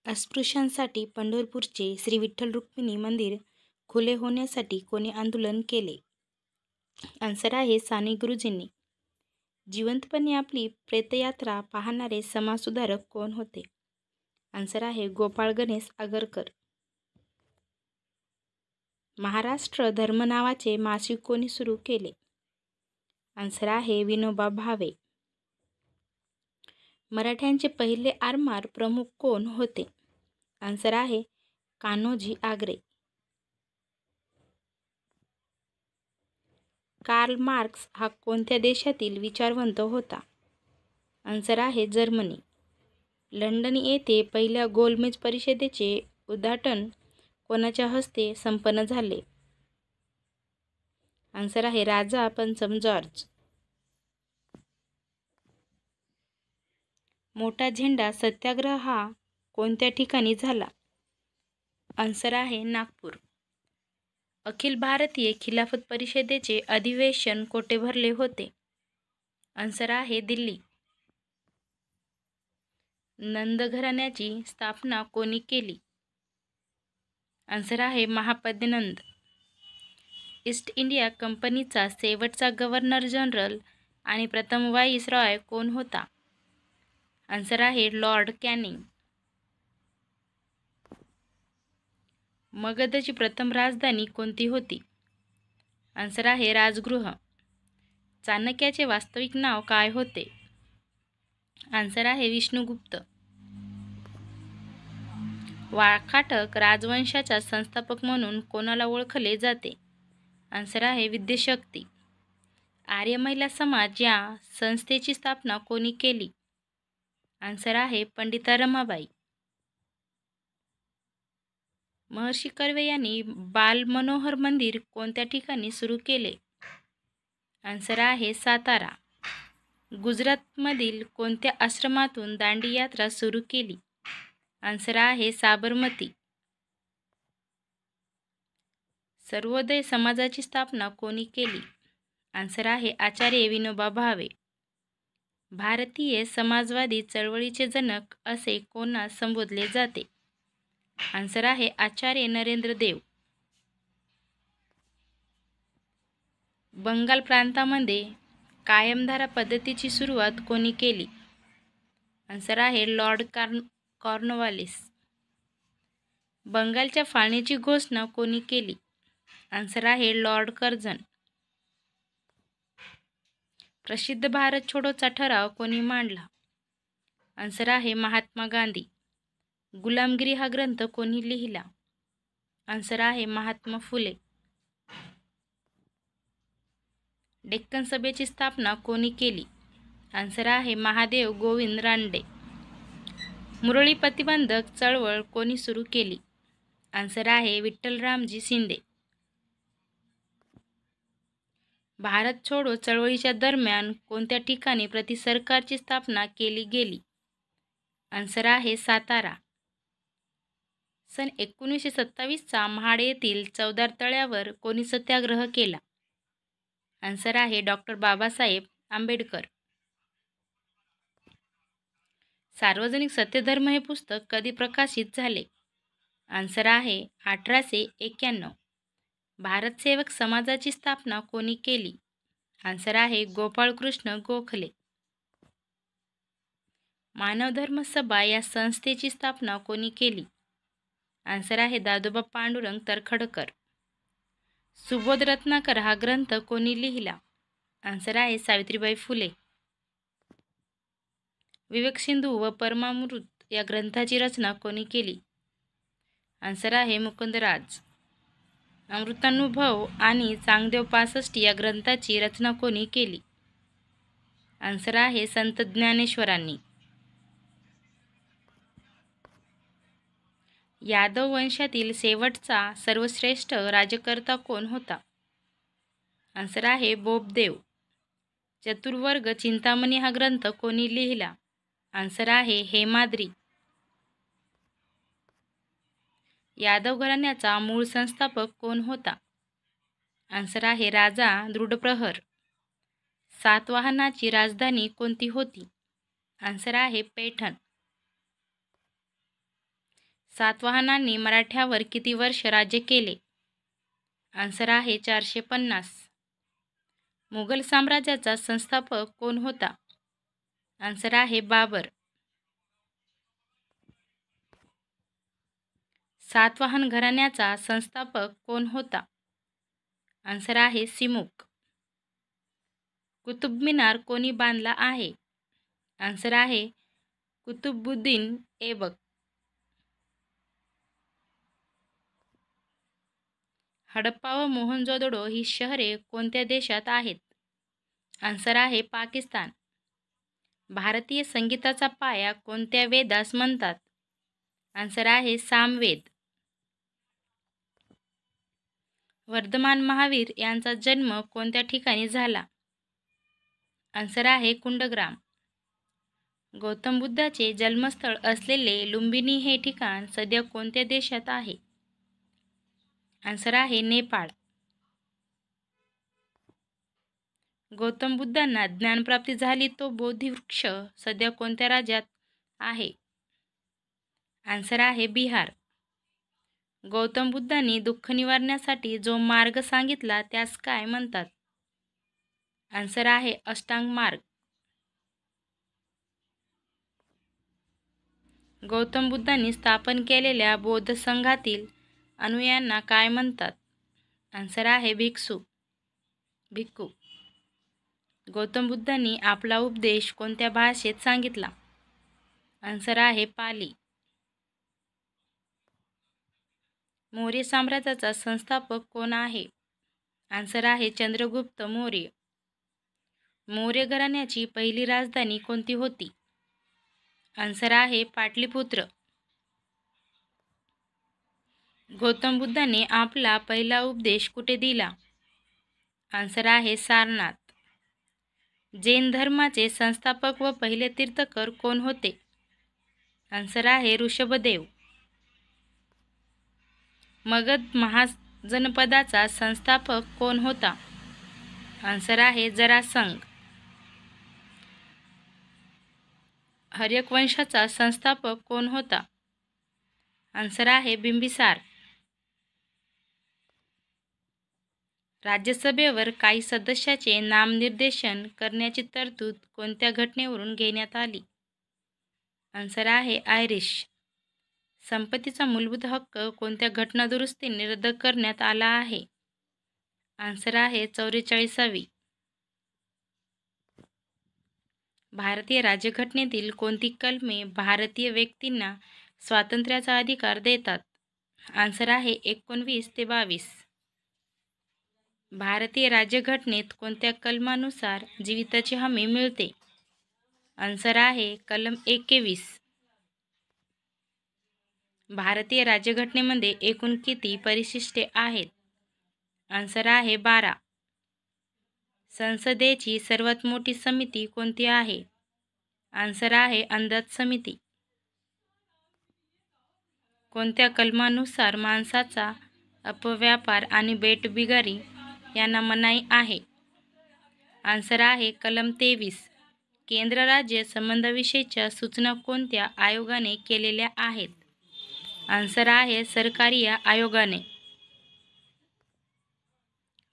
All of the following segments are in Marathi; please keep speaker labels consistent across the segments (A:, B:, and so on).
A: अस्पृश्यांसाठी पंढरपूरचे श्री विठ्ठल रुक्मिणी मंदिर खुले होण्यासाठी कोणी आंदोलन केले? आन्सर आहे साने गुरुजींनी. जिवंतपणे आपली प्रेतयात्रा पाहणारे समाजसुधारक कोण होते? आन्सर आहे गोपाळ गणेश आगरकर. महाराष्ट्र धर्म नावाचे मासिक कोणी सुरू केले? आन्सर आहे विनोबा भावे. मराठ्यांचे पहिले आरमार प्रमुख कोण होते? आन्सर आहे कान्होजी आंग्रे. कार्ल मार्क्स हा कोणत्या देशातील विचारवंत होता? आन्सर आहे जर्मनी. लंडन येथे पहिल्या गोलमेज परिषदेचे उद्घाटन कोणाच्या हस्ते संपन्न झाले? आन्सर आहे राजा पंचम जॉर्ज. मोठा झेंडा सत्याग्रह हा कोणत्या ठिकाणी झाला? आन्सर आहे नागपूर. अखिल भारतीय खिलाफत परिषदेचे अधिवेशन कोठे भरले होते? आन्सर आहे दिल्ली. नंद घराण्याची स्थापना कोणी केली? आन्सर आहे महापद्य नंद. ईस्ट इंडिया कंपनीचा शेवटचा गव्हर्नर जनरल आणि प्रथम व्हाईसरॉय कोण होता? आन्सर आहे लॉर्ड कॅनिंग. मगधची प्रथम राजधानी कोणती होती? आन्सर आहे राजगृह. चाणक्याचे वास्तविक नाव काय होते? आन्सर आहे विष्णुगुप्त. वाकाटक राजवंशाचा संस्थापक म्हणून कोणाला ओळखले जाते? आन्सर आहे विद्याशक्ती. आर्य महिला समाज या संस्थेची स्थापना कोणी केली? आन्सर आहे पंडिता रमाबाई. महर्षी कर्वे यांनी बाल मनोहर मंदिर कोणत्या ठिकाणी सुरू केले? आन्सर आहे सातारा. गुजरातमधील कोणत्या आश्रमातून दांडी यात्रा सुरू केली? आन्सर आहे साबरमती. सर्वोदय समाजाची स्थापना कोणी केली? आन्सर आहे आचार्य विनोबा भावे. भारतीय समाजवादी चळवळीचे जनक असे कोणास संबोधले जाते? आन्सर आहे आचार्य नरेंद्र देव. बंगाल प्रांतामध्ये कायमधारा पद्धतीची सुरुवात कोणी केली? आन्सर आहे लॉर्ड कॉर्नवालिस. बंगालच्या फाळणीची घोषणा कोणी केली? आन्सर आहे लॉर्ड कर्झन. प्रसिद्ध भारत छोडोचा ठराव कोणी मांडला? आन्सर आहे महात्मा गांधी. गुलामगिरी हा ग्रंथ कोणी लिहिला? आन्सर आहे महात्मा फुले. डेक्कन सभेची स्थापना कोणी केली? आन्सर आहे महादेव गोविंद रानडे. मुरळी प्रतिबंधक चळवळ कोणी सुरू केली? आन्सर आहे विठ्ठलरामजी शिंदे. भारत छोडो चळवळीच्या दरम्यान कोणत्या ठिकाणी प्रतिसरकारची स्थापना केली गेली? आन्सर आहे सातारा. सन 1927चा महाड येथील चवदार तळ्यावर कोणी सत्याग्रह केला? आन्सर आहे डॉक्टर बाबासाहेब आंबेडकर. सार्वजनिक सत्यधर्म हे पुस्तक कधी प्रकाशित झाले? आन्सर आहे 1891. भारत सेवक समाजाची स्थापना कोणी केली? आन्सर आहे गोपाळकृष्ण गोखले. मानव धर्म सभा या संस्थेची स्थापना कोणी केली? आन्सर आहे दादोबा पांडुरंग तरखडकर. सुबोध रत्नाकर हा ग्रंथ कोणी लिहिला? आन्सर आहे सावित्रीबाई फुले. विवेक सिंधू व परमामृत या ग्रंथाची रचना कोणी केली? आन्सर आहे मुकुंदराज. अमृतानुभव आणि चांगदेव 65 या ग्रंथाची रचना कोणी केली? आन्सर आहे संत ज्ञानेश्वरांनी. यादव वंशातील शेवटचा सर्वश्रेष्ठ राज्यकर्ता कोण होता? आन्सर आहे बोबदेव. चतुर्वर्ग चिंतामणी हा ग्रंथ कोणी लिहिला? आन्सर आहे हेमाद्री. यादव घराण्याचा मूळ संस्थापक कोण होता? आन्सर आहे राजा दृढप्रहर. सातवाहनाची राजधानी कोणती होती? आन्सर आहे पैठण. सातवाहनांनी मराठ्यावर किती वर्ष राज्य केले? आन्सर आहे 450. मुघल साम्राज्याचा संस्थापक कोण होता? आन्सर आहे बाबर. सातवाहन घराण्याचा संस्थापक कोण होता? आन्सर आहे सिमुक. कुतुब मिनार कोणी बांधला आहे? आन्सर आहे कुतुबुद्दीन ऐबक. हडप्पा व मोहनजोदडो ही शहरे कोणत्या देशात आहेत? आन्सर आहे पाकिस्तान. भारतीय संगीताचा पाया कोणत्या वेदास म्हणतात? आन्सर आहे सामवेद. वर्धमान महावीर यांचा जन्म कोणत्या ठिकाणी झाला? आन्सर आहे कुंडग्राम. गौतम बुद्धाचे जन्मस्थळ असलेले लुंबिनी हे ठिकाण सध्या कोणत्या देशात आहे? आन्सर आहे नेपाळ. गौतम बुद्धांना ज्ञानप्राप्ती झाली तो बोधिवृक्ष सध्या कोणत्या राज्यात आहे? आन्सर आहे बिहार. गौतम बुद्धांनी दुःख निवारण्यासाठी जो मार्ग सांगितला त्यास काय म्हणतात? आन्सर आहे अष्टांग मार्ग. गौतम बुद्धांनी स्थापन केलेल्या बौद्ध संघातील अनुयायांना काय म्हणतात? आन्सर आहे भिक्खू. गौतम बुद्धांनी आपला उपदेश कोणत्या भाषेत सांगितला? आन्सर आहे पाली. मौर्य साम्राज्याचा संस्थापक कोण आहे? आन्सर आहे चंद्रगुप्त मौर्य. मौर्य घराण्याची पहिली राजधानी कोणती होती? आन्सर आहे पाटलीपुत्र. गौतम बुद्धांनी आपला पहिला उपदेश कुठे दिला? आन्सर आहे सारनाथ. जैन धर्माचे संस्थापक व पहिले तीर्थकर कोण होते? आन्सर आहे ऋषभदेव. मगध महाजनपदाचा संस्थापक कोण होता? आन्सर आहे जरासंध. हर्यक वंशाचा संस्थापक कोण होता? आन्सर आहे बिंबिसार. राज्यसभेवर काही सदस्याचे नामनिर्देशन करण्याची तरतूद कोणत्या घटनेवरून घेण्यात आली? आन्सर आहे आयरिश. संपत्तीचा मूलभूत हक्क कोणत्या घटनादुरुस्तीने रद्द करण्यात आला आहे? आन्सर आहे 44वी. भारतीय राज्यघटनेतील कोणती कलमे भारतीय व्यक्तींना स्वातंत्र्याचा अधिकार देतात? आन्सर आहे 19 ते 22. भारतीय राज्यघटनेत कोणत्या कलमानुसार जीविताची हमी मिळते? आन्सर आहे कलम 21. भारतीय राज्यघटनेमध्ये एकूण किती परिशिष्टे आहेत? आन्सर आहे 12. संसदेची सर्वात मोठी समिती कोणती आहे? आन्सर आहे अंदाज समिती. कोणत्या कलमानुसार मांसाचा अपव्यापार आणि बेटबिगारी यांना मनाई आहे? आन्सर आहे कलम 23. केंद्र राज्य संबंधाविषयीच्या सूचना कोणत्या आयोगाने केलेल्या आहेत? आन्सर आहे सरकारी आयोगाने.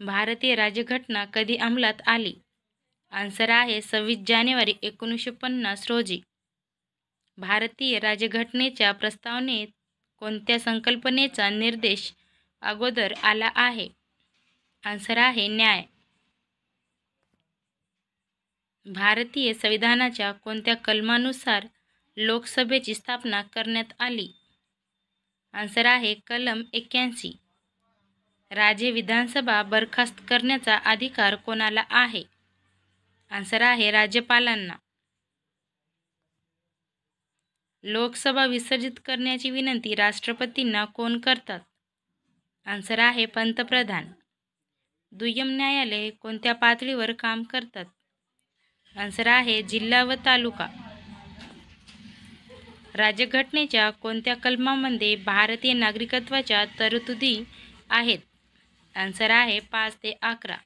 A: भारतीय राज्यघटना कधी अंमलात आली? आन्सर आहे 26 जानेवारी 1950 रोजी. भारतीय राज्यघटनेच्या प्रस्तावनेत कोणत्या संकल्पनेचा निर्देश अगोदर आला आहे? आन्सर आहे न्याय. भारतीय संविधानाच्या कोणत्या कलमानुसार लोकसभेची स्थापना करण्यात आली? आन्सर आहे कलम 81. राज्य विधानसभा बरखास्त करण्याचा अधिकार कोणाला आहे? आन्सर आहे राज्यपालांना. लोकसभा विसर्जित करण्याची विनंती राष्ट्रपतींना कोण करतात? आन्सर आहे पंतप्रधान. दुय्यम न्यायालय कोणत्या पातळीवर काम करतात? आन्सर आहे जिल्हा व तालुका. राज्यघटनेच्या कोणत्या कलमामध्ये भारतीय नागरिकत्वाच्या तरतुदी आहेत? आन्सर आहे 5 ते 11.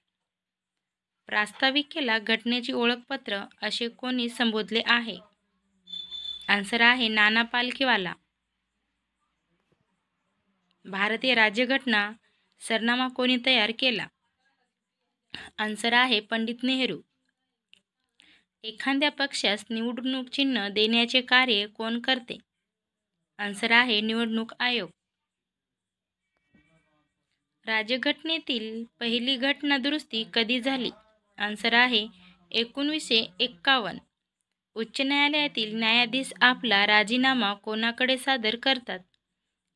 A: प्रास्ताविकेला घटनेचे ओळखपत्र असे कोणी संबोधले आहे? आन्सर आहे नाना पालखीवाला. भारतीय राज्यघटना सरनामा कोणी तयार केला? आन्सर आहे पंडित नेहरू. एखाद्या पक्षास निवडणूक चिन्ह देण्याचे कार्य कोण करते? आन्सर आहे निवडणूक आयोग. राज्यघटनेतील पहिली घटना दुरुस्ती कधी झाली? आन्सर आहे 1951. उच्च न्यायालयातील न्यायाधीश आपला राजीनामा कोणाकडे सादर करतात?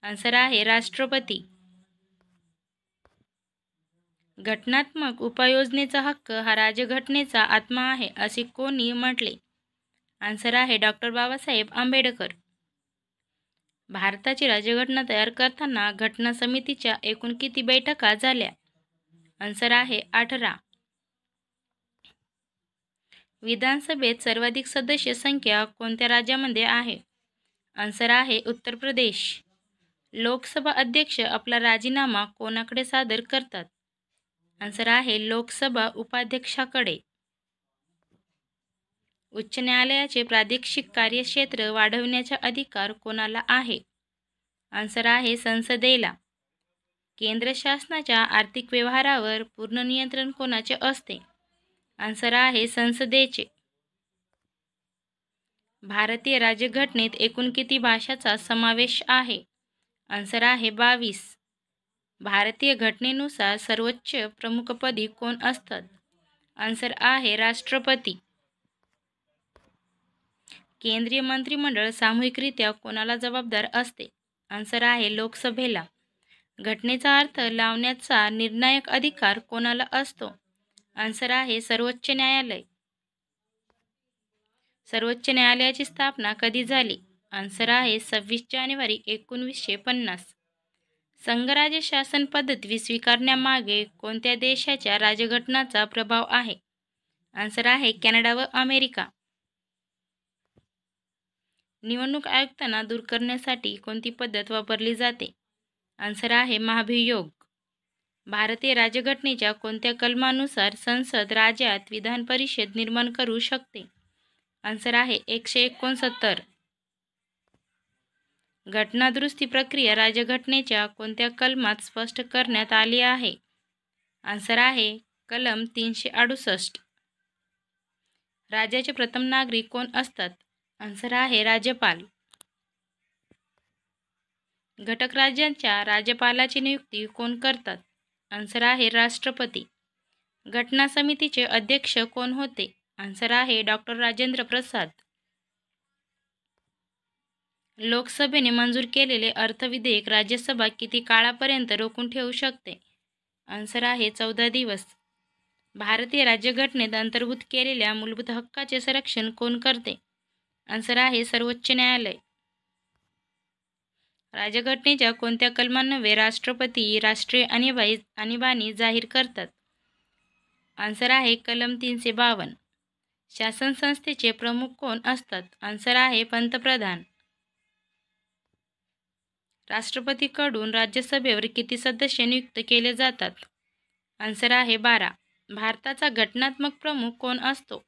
A: आन्सर आहे राष्ट्रपती. घटनात्मक उपाययोजनेचा हक्क हा राज्यघटनेचा आत्मा आहे असे कोणी म्हटले? आन्सर आहे डॉक्टर बाबासाहेब आंबेडकर. भारताची राज्यघटना तयार करताना घटना समितीच्या एकूण किती बैठका झाल्या? आन्सर आहे 18. विधानसभेत सर्वाधिक सदस्य संख्या कोणत्या राज्यामध्ये आहे? आन्सर आहे उत्तर प्रदेश. लोकसभा अध्यक्ष आपला राजीनामा कोणाकडे सादर करतात? आन्सर आहे लोकसभा उपाध्यक्षाकडे. उच्च न्यायालयाचे प्रादेशिक कार्यक्षेत्र वाढविण्याचा अधिकार कोणाला आहे? आन्सर आहे संसदेला. केंद्र शासनाच्या आर्थिक व्यवहारावर पूर्ण नियंत्रण कोणाचे असते? आन्सर आहे संसदेचे. भारतीय राज्यघटनेत एकूण किती भाषांचा समावेश आहे? आन्सर आहे 22. भारतीय घटनेनुसार सर्वोच्च प्रमुखपदी कोण असतात? आन्सर आहे राष्ट्रपती. केंद्रीय मंत्रिमंडळ सामूहिकरित्या कोणाला जबाबदार असते? आन्सर आहे लोकसभेला. घटनेचा अर्थ लावण्याचा निर्णायक अधिकार कोणाला असतो? आन्सर आहे सर्वोच्च न्यायालय. सर्वोच्च न्यायालयाची स्थापना कधी झाली? आन्सर आहे 26 जानेवारी 1950. संघराज्य शासन पद्धती स्वीकारण्यामागे कोणत्या देशाच्या राज्यघटनाचा प्रभाव आहे? आन्सर आहे कॅनडा व अमेरिका. निवडणूक आयुक्तांना दूर करण्यासाठी कोणती पद्धत वापरली जाते? आन्सर आहे महाभियोग. भारतीय राज्यघटनेच्या कोणत्या कलमानुसार संसद राज्यात विधान परिषद निर्माण करू शकते? आन्सर आहे 169. घटना दुरुस्ती प्रक्रिया राज्यघटनेच्या कोणत्या कलमात स्पष्ट करण्यात आली आहे? आन्सर आहे कलम 368. राज्याचे प्रथम नागरिक कोण असतात? आन्सर आहे राज्यपाल. घटक राज्यांच्या राज्यपालाची नियुक्ती कोण करतात? आन्सर आहे राष्ट्रपती. घटना समितीचे अध्यक्ष कोण होते? आन्सर आहे डॉक्टर राजेंद्र प्रसाद. लोकसभेने मंजूर केलेले अर्थविधेयक राज्यसभा किती काळापर्यंत रोखून ठेवू शकते? आन्सर आहे 14 दिवस. भारतीय राज्यघटनेत अंतर्भूत केलेल्या मूलभूत हक्काचे संरक्षण कोण करते? आन्सर आहे सर्वोच्च न्यायालय. राज्यघटनेच्या कोणत्या कलमान्वये राष्ट्रपती राष्ट्रीय आणीबाणी जाहीर करतात? आन्सर आहे कलम 352. शासन संस्थेचे प्रमुख कोण असतात? आन्सर आहे पंतप्रधान. राष्ट्रपतीकडून राज्यसभेवर किती सदस्य नियुक्त केले जातात? आन्सर आहे 12. भारताचा घटनात्मक प्रमुख कोण असतो?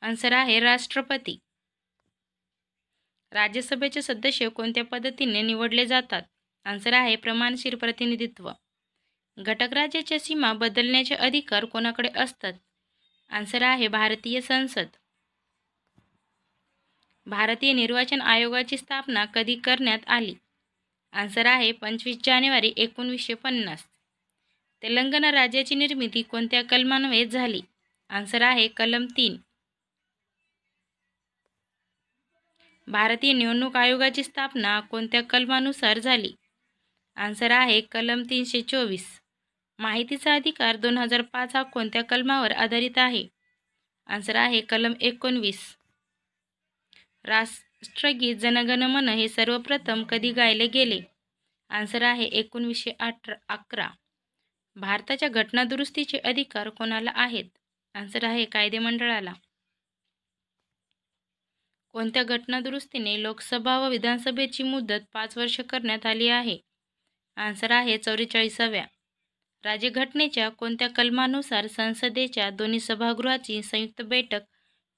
A: आन्सर आहे राष्ट्रपती. राज्यसभेचे सदस्य कोणत्या पद्धतीने निवडले जातात? आन्सर आहे प्रमाणशीर प्रतिनिधित्व. घटक राज्याच्या सीमा बदलण्याचे अधिकार कोणाकडे असतात? आन्सर आहे भारतीय संसद. भारतीय निर्वाचन आयोगाची स्थापना कधी करण्यात आली? आन्सर आहे 25 जानेवारी 1950. तेलंगणा राज्याची निर्मिती कोणत्या कलमान्वये झाली? आन्सर आहे कलम 3. भारतीय निवडणूक आयोगाची स्थापना कोणत्या कलमानुसार झाली? आन्सर आहे कलम 324. माहितीचा अधिकार 2005 हा कोणत्या कलमावर आधारित आहे? आन्सर आहे कलम 19. राष्ट्रगीत जनगण मन हे सर्वप्रथम कधी गायले गेले? आन्सर आहे 1911. भारताच्या घटना दुरुस्तीचे अधिकार कोणाला आहेत? आन्सर आहे कायदेमंडळाला. कोणत्या घटना दुरुस्तीने लोकसभा व विधानसभेची मुदत 5 वर्ष करण्यात आली आहे? आन्सर आहे 44व्या. राज्यघटनेच्या कोणत्या कलमानुसार संसदेच्या दोन्ही सभागृहाची संयुक्त बैठक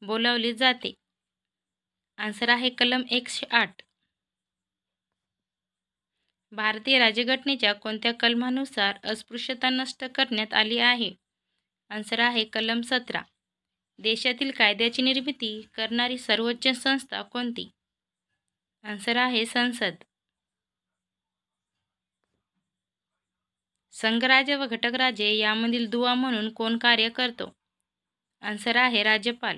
A: बोलावली जाते? आन्सर आहे कलम 108. भारतीय राज्यघटनेच्या कोणत्या कलमानुसार अस्पृश्यता नष्ट करण्यात आली आहे? आन्सर आहे कलम 17. देशातील कायद्याची निर्मिती करणारी सर्वोच्च संस्था कोणती? आन्सर आहे संसद. संघराज्य व घटकराज्ये यामधील दुवा म्हणून कोण कार्य करतो? आन्सर आहे राज्यपाल.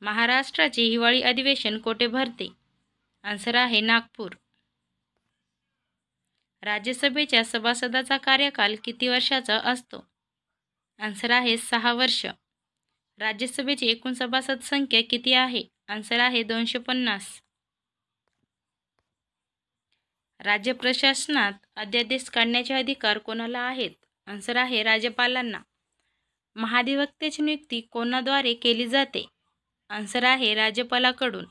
A: महाराष्ट्राचे हिवाळी अधिवेशन कोठे भरते? आन्सर आहे नागपूर. राज्यसभेच्या सभासदाचा कार्यकाल किती वर्षाचा असतो? आन्सर आहे 6 वर्ष. राज्यसभेची एकूण सभासद संख्या किती आहे? आन्सर आहे 250. राज्य प्रशासनात अध्यादेश काढण्याचे अधिकार कोणाला आहेत? आन्सर आहे राज्यपालांना. महाधिवक्त्याची नियुक्ती कोणाद्वारे केली जाते? आन्सर आहे राज्यपालाकडून.